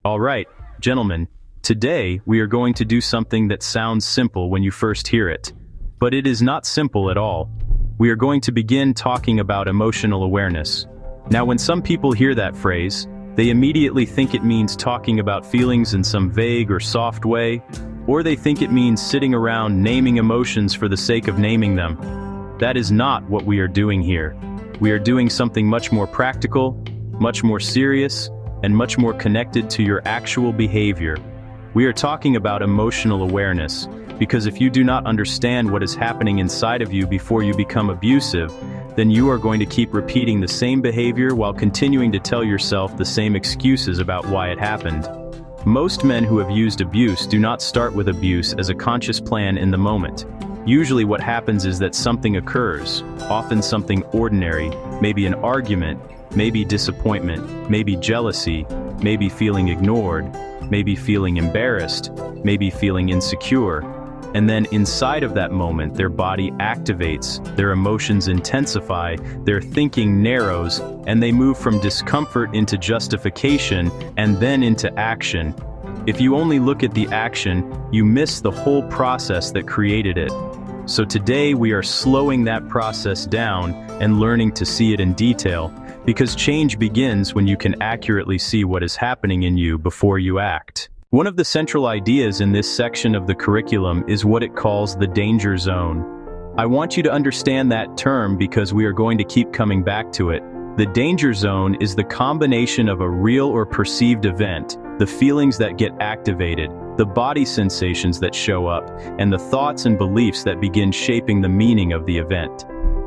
All right, gentlemen, today we are going to do something that sounds simple when you first hear it, but it is not simple at all. We are going to begin talking about emotional awareness. Now, when some people hear that phrase, they immediately think it means talking about feelings in some vague or soft way, or they think it means sitting around naming emotions for the sake of naming them. That is not what we are doing here. We are doing something much more practical, much more serious, and much more connected to your actual behavior. We are talking about emotional awareness, because if you do not understand what is happening inside of you before you become abusive, then you are going to keep repeating the same behavior while continuing to tell yourself the same excuses about why it happened. Most men who have used abuse do not start with abuse as a conscious plan in the moment. Usually what happens is that something occurs, often something ordinary, maybe an argument, maybe disappointment, maybe jealousy, maybe feeling ignored, maybe feeling embarrassed, maybe feeling insecure. And then inside of that moment, their body activates, their emotions intensify, their thinking narrows, and they move from discomfort into justification and then into action. If you only look at the action, you miss the whole process that created it. So today we are slowing that process down and learning to see it in detail, because change begins when you can accurately see what is happening in you before you act. One of the central ideas in this section of the curriculum is what it calls the danger zone. I want you to understand that term because we are going to keep coming back to it. The danger zone is the combination of a real or perceived event, the feelings that get activated, the body sensations that show up, and the thoughts and beliefs that begin shaping the meaning of the event.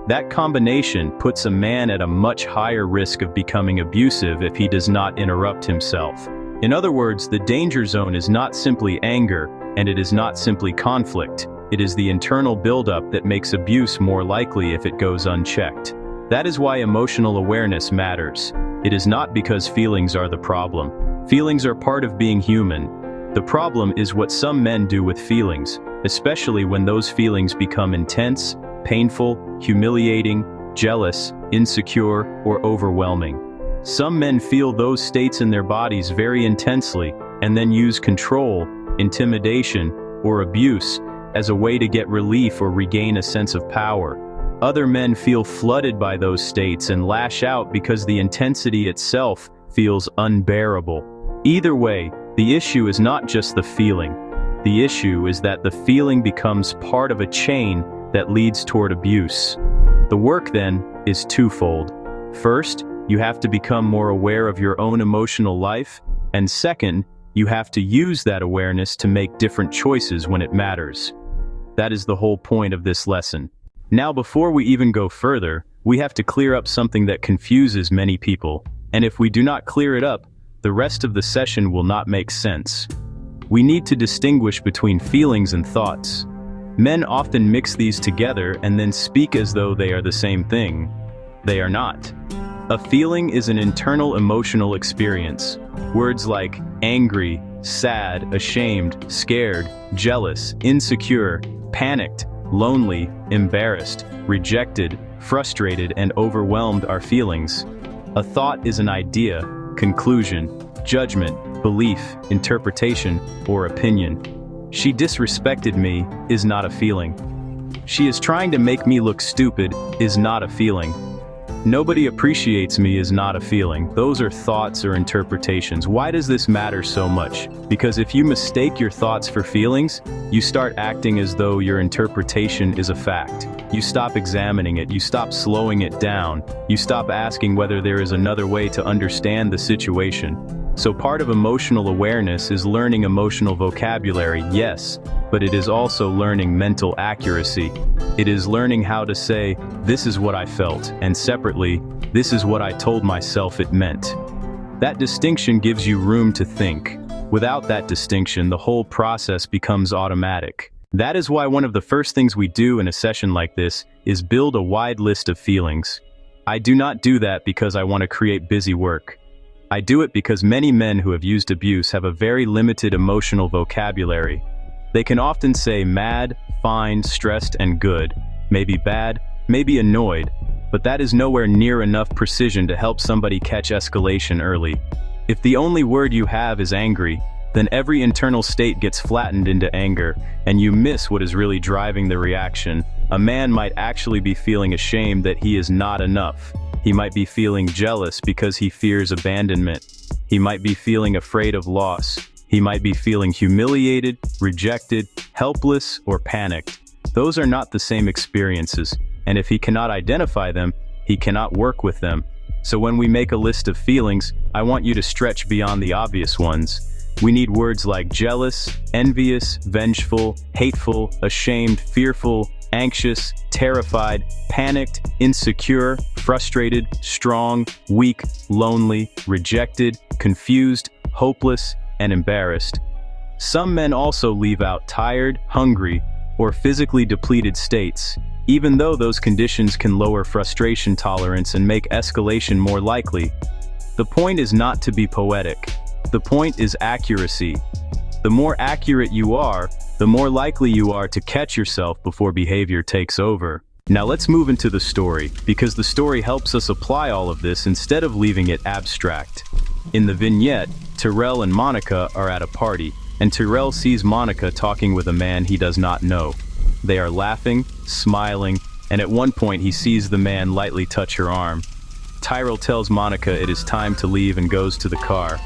That combination puts a man at a much higher risk of becoming abusive if he does not interrupt himself. In other words, the danger zone is not simply anger, and it is not simply conflict. It is the internal buildup that makes abuse more likely if it goes unchecked. That is why emotional awareness matters. It is not because feelings are the problem. Feelings are part of being human. The problem is what some men do with feelings, especially when those feelings become intense, painful, humiliating, jealous, insecure, or overwhelming. Some men feel those states in their bodies very intensely and then use control, intimidation, or abuse as a way to get relief or regain a sense of power. Other men feel flooded by those states and lash out because the intensity itself feels unbearable. Either way, the issue is not just the feeling. The issue is that the feeling becomes part of a chain that leads toward abuse. The work, then, is twofold. First, you have to become more aware of your own emotional life, and second, you have to use that awareness to make different choices when it matters. That is the whole point of this lesson. Now, before we even go further, we have to clear up something that confuses many people, and if we do not clear it up, the rest of the session will not make sense. We need to distinguish between feelings and thoughts. Men often mix these together and then speak as though they are the same thing. They are not. A feeling is an internal emotional experience. Words like angry, sad, ashamed, scared, jealous, insecure, panicked, lonely, embarrassed, rejected, frustrated, and overwhelmed are feelings. A thought is an idea, conclusion, judgment, belief, interpretation, or opinion. She disrespected me is not a feeling. She is trying to make me look stupid is not a feeling. Nobody appreciates me is not a feeling. Those are thoughts or interpretations. Why does this matter so much? Because if you mistake your thoughts for feelings, you start acting as though your interpretation is a fact. You stop examining it, you stop slowing it down, you stop asking whether there is another way to understand the situation. So part of emotional awareness is learning emotional vocabulary, yes, but it is also learning mental accuracy. It is learning how to say, this is what I felt, and separately, this is what I told myself it meant. That distinction gives you room to think. Without that distinction, the whole process becomes automatic. That is why one of the first things we do in a session like this is build a wide list of feelings. I do not do that because I want to create busy work. I do it because many men who have used abuse have a very limited emotional vocabulary. They can often say mad, fine, stressed, and good, maybe bad, maybe annoyed, but that is nowhere near enough precision to help somebody catch escalation early. If the only word you have is angry, then every internal state gets flattened into anger, and you miss what is really driving the reaction. A man might actually be feeling ashamed that he is not enough. He might be feeling jealous because he fears abandonment. He might be feeling afraid of loss. He might be feeling humiliated, rejected, helpless, or panicked. Those are not the same experiences, and if he cannot identify them, he cannot work with them. So when we make a list of feelings, I want you to stretch beyond the obvious ones. We need words like jealous, envious, vengeful, hateful, ashamed, fearful, anxious, terrified, panicked, insecure, frustrated, strong, weak, lonely, rejected, confused, hopeless, and embarrassed. Some men also leave out tired, hungry, or physically depleted states, even though those conditions can lower frustration tolerance and make escalation more likely. The point is not to be poetic. The point is accuracy. The more accurate you are, the more likely you are to catch yourself before behavior takes over. Now let's move into the story, because the story helps us apply all of this instead of leaving it abstract. In the vignette, Tyrell and Monica are at a party, and Tyrell sees Monica talking with a man he does not know. They are laughing, smiling, and at one point he sees the man lightly touch her arm. Tyrell tells Monica it is time to leave and goes to the car.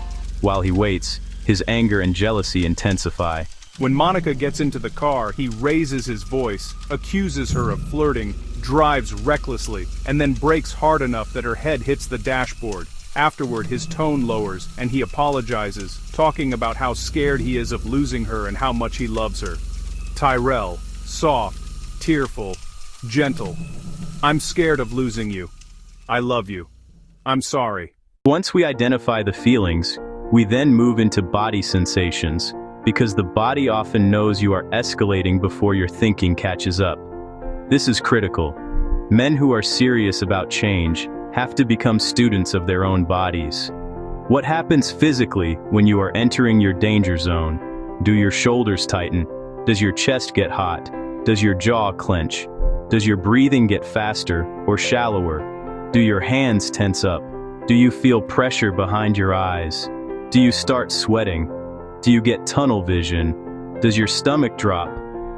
While he waits, his anger and jealousy intensify. When Monica gets into the car, he raises his voice, accuses her of flirting, drives recklessly, and then brakes hard enough that her head hits the dashboard. Afterward, his tone lowers, and he apologizes, talking about how scared he is of losing her and how much he loves her. Tyrell, soft, tearful, gentle. I'm scared of losing you. I love you. I'm sorry. Once we identify the feelings, we then move into body sensations, because the body often knows you are escalating before your thinking catches up. This is critical. Men who are serious about change have to become students of their own bodies. What happens physically when you are entering your danger zone? Do your shoulders tighten? Does your chest get hot? Does your jaw clench? Does your breathing get faster or shallower? Do your hands tense up? Do you feel pressure behind your eyes? Do you start sweating? Do you get tunnel vision? Does your stomach drop?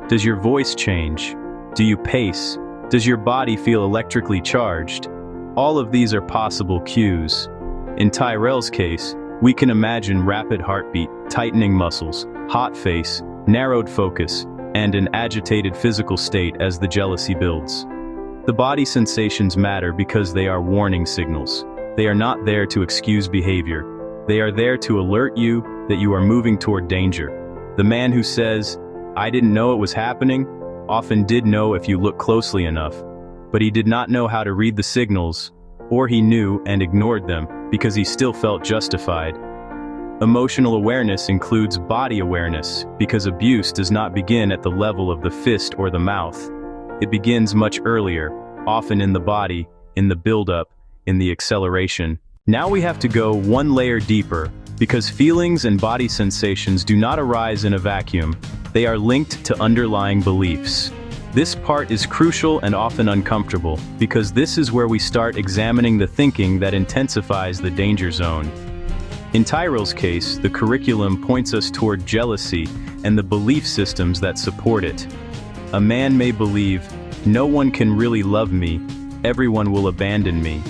Does your voice change? Do you pace? Does your body feel electrically charged? All of these are possible cues. In Tyrell's case, we can imagine rapid heartbeat, tightening muscles, hot face, narrowed focus, and an agitated physical state as the jealousy builds. The body sensations matter because they are warning signals. They are not there to excuse behavior. They are there to alert you that you are moving toward danger. The man who says, "I didn't know it was happening," often did know if you look closely enough, but he did not know how to read the signals, or he knew and ignored them because he still felt justified. Emotional awareness includes body awareness, because abuse does not begin at the level of the fist or the mouth. It begins much earlier, often in the body, in the buildup, in the acceleration. Now we have to go one layer deeper, because feelings and body sensations do not arise in a vacuum. They are linked to underlying beliefs. This part is crucial and often uncomfortable, because this is where we start examining the thinking that intensifies the danger zone. In Tyrell's case, the curriculum points us toward jealousy and the belief systems that support it. A man may believe, "No one can really love me, everyone will abandon me."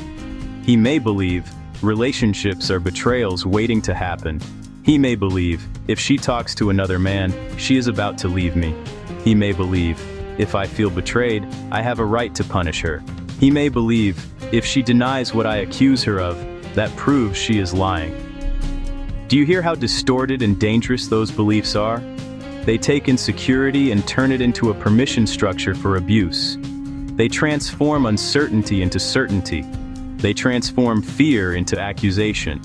He may believe, "Relationships are betrayals waiting to happen." He may believe, "If she talks to another man, she is about to leave me." He may believe, "If I feel betrayed, I have a right to punish her." He may believe, "If she denies what I accuse her of, that proves she is lying." Do you hear how distorted and dangerous those beliefs are? They take insecurity and turn it into a permission structure for abuse. They transform uncertainty into certainty. They transform fear into accusation.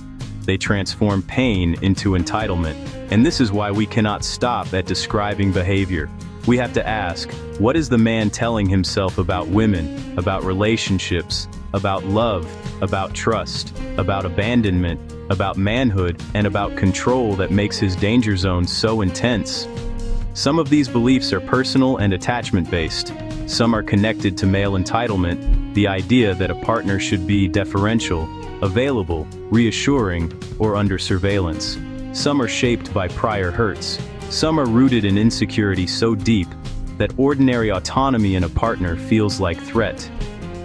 They transform pain into entitlement. And this is why we cannot stop at describing behavior. We have to ask, what is the man telling himself about women, about relationships, about love, about trust, about abandonment, about manhood, and about control that makes his danger zone so intense? Some of these beliefs are personal and attachment-based. Some are connected to male entitlement, the idea that a partner should be deferential, available, reassuring, or under surveillance. Some are shaped by prior hurts. Some are rooted in insecurity so deep that ordinary autonomy in a partner feels like threat.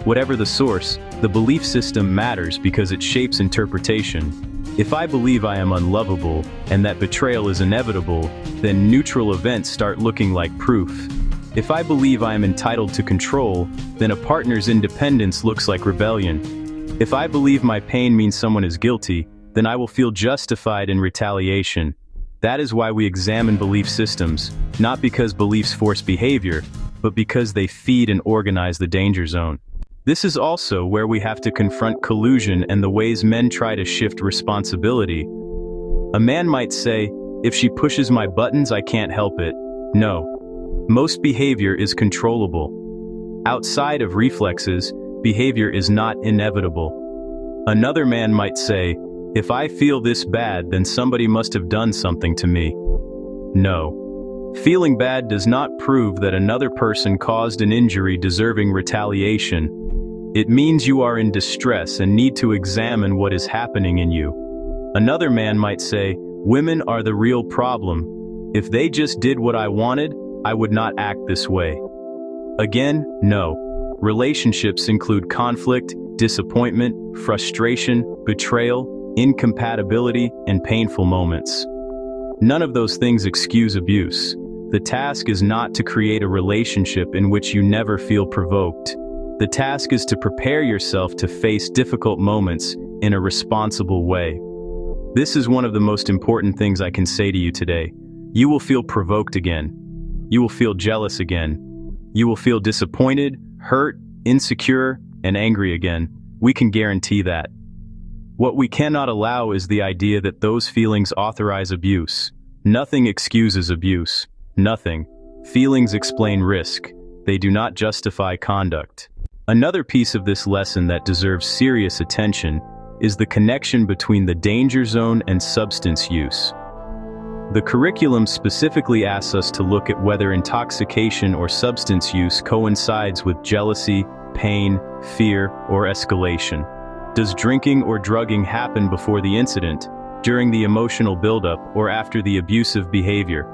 Whatever the source, the belief system matters because it shapes interpretation. If I believe I am unlovable and that betrayal is inevitable, then neutral events start looking like proof. If I believe I am entitled to control, then a partner's independence looks like rebellion. If I believe my pain means someone is guilty, then I will feel justified in retaliation. That is why we examine belief systems, not because beliefs force behavior, but because they feed and organize the danger zone. This is also where we have to confront collusion and the ways men try to shift responsibility. A man might say, "If she pushes my buttons, I can't help it." No. Most behavior is controllable. Outside of reflexes, behavior is not inevitable. Another man might say, "If I feel this bad, then somebody must have done something to me." No. Feeling bad does not prove that another person caused an injury deserving retaliation. It means you are in distress and need to examine what is happening in you. Another man might say, "Women are the real problem. If they just did what I wanted, I would not act this way." Again, no. Relationships include conflict, disappointment, frustration, betrayal, incompatibility, and painful moments. None of those things excuse abuse. The task is not to create a relationship in which you never feel provoked. The task is to prepare yourself to face difficult moments in a responsible way. This is one of the most important things I can say to you today. You will feel provoked again. You will feel jealous again. You will feel disappointed, hurt, insecure, and angry again. We can guarantee that. What we cannot allow is the idea that those feelings authorize abuse. Nothing excuses abuse. Nothing. Feelings explain risk. They do not justify conduct. Another piece of this lesson that deserves serious attention is the connection between the danger zone and substance use. The curriculum specifically asks us to look at whether intoxication or substance use coincides with jealousy, pain, fear, or escalation. Does drinking or drugging happen before the incident, during the emotional buildup, or after the abusive behavior?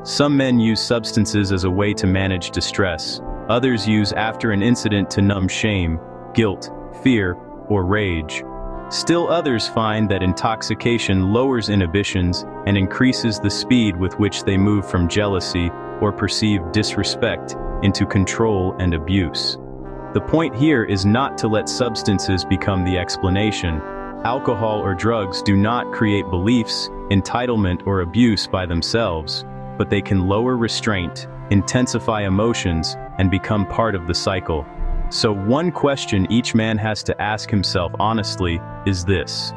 Some men use substances as a way to manage distress. Others use after an incident to numb shame, guilt, fear, or rage. Still others find that intoxication lowers inhibitions and increases the speed with which they move from jealousy or perceived disrespect into control and abuse. The point here is not to let substances become the explanation. Alcohol or drugs do not create beliefs, entitlement, or abuse by themselves, but they can lower restraint, intensify emotions, and become part of the cycle. So one question each man has to ask himself honestly is this: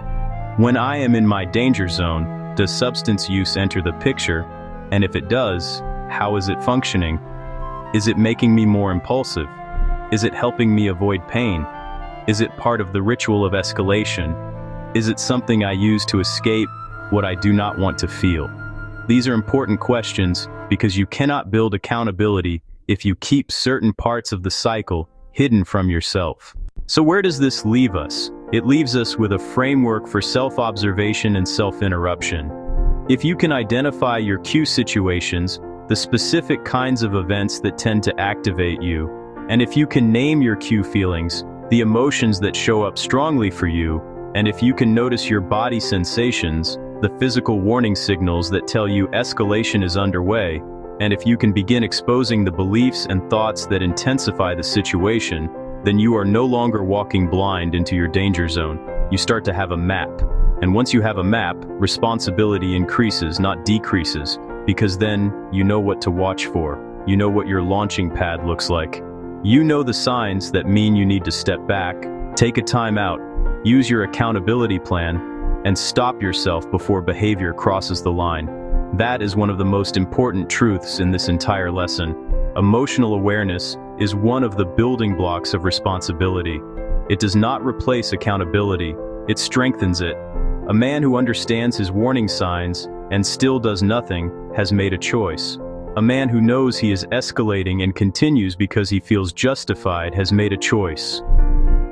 when I am in my danger zone, does substance use enter the picture? And if it does, how is it functioning? Is it making me more impulsive? Is it helping me avoid pain? Is it part of the ritual of escalation? Is it something I use to escape what I do not want to feel? These are important questions because you cannot build accountability if you keep certain parts of the cycle hidden from yourself. So where does this leave us? It leaves us with a framework for self-observation and self-interruption. If you can identify your cue situations, the specific kinds of events that tend to activate you, and if you can name your cue feelings, the emotions that show up strongly for you, and if you can notice your body sensations, the physical warning signals that tell you escalation is underway, and if you can begin exposing the beliefs and thoughts that intensify the situation, then you are no longer walking blind into your danger zone. You start to have a map. And once you have a map, responsibility increases, not decreases, because then you know what to watch for. You know what your launching pad looks like. You know the signs that mean you need to step back, take a time out, use your accountability plan, and stop yourself before behavior crosses the line. That is one of the most important truths in this entire lesson. Emotional awareness is one of the building blocks of responsibility. It does not replace accountability, it strengthens it. A man who understands his warning signs and still does nothing has made a choice. A man who knows he is escalating and continues because he feels justified has made a choice.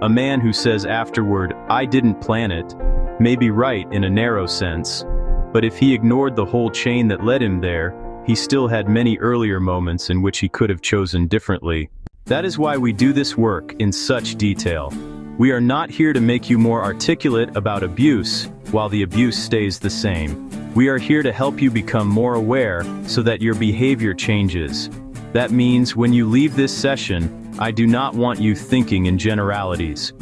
A man who says afterward, "I didn't plan it," may be right in a narrow sense, but if he ignored the whole chain that led him there, he still had many earlier moments in which he could have chosen differently. That is why we do this work in such detail. We are not here to make you more articulate about abuse, while the abuse stays the same. We are here to help you become more aware so that your behavior changes. That means when you leave this session, I do not want you thinking in generalities.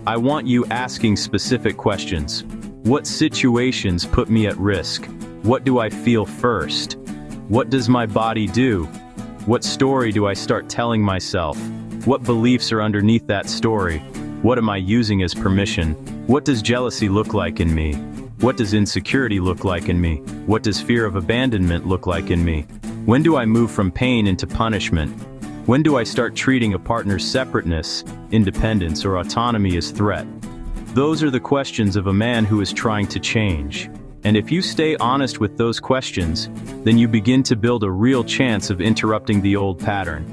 I want you asking specific questions. What situations put me at risk? What do I feel first? What does my body do? What story do I start telling myself? What beliefs are underneath that story? What am I using as permission? What does jealousy look like in me? What does insecurity look like in me? What does fear of abandonment look like in me? When do I move from pain into punishment? When do I start treating a partner's separateness, independence, or autonomy as threat? Those are the questions of a man who is trying to change. And if you stay honest with those questions, then you begin to build a real chance of interrupting the old pattern.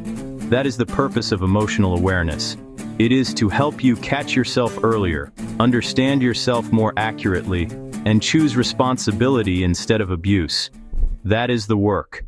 That is the purpose of emotional awareness. It is to help you catch yourself earlier, understand yourself more accurately, and choose responsibility instead of abuse. That is the work.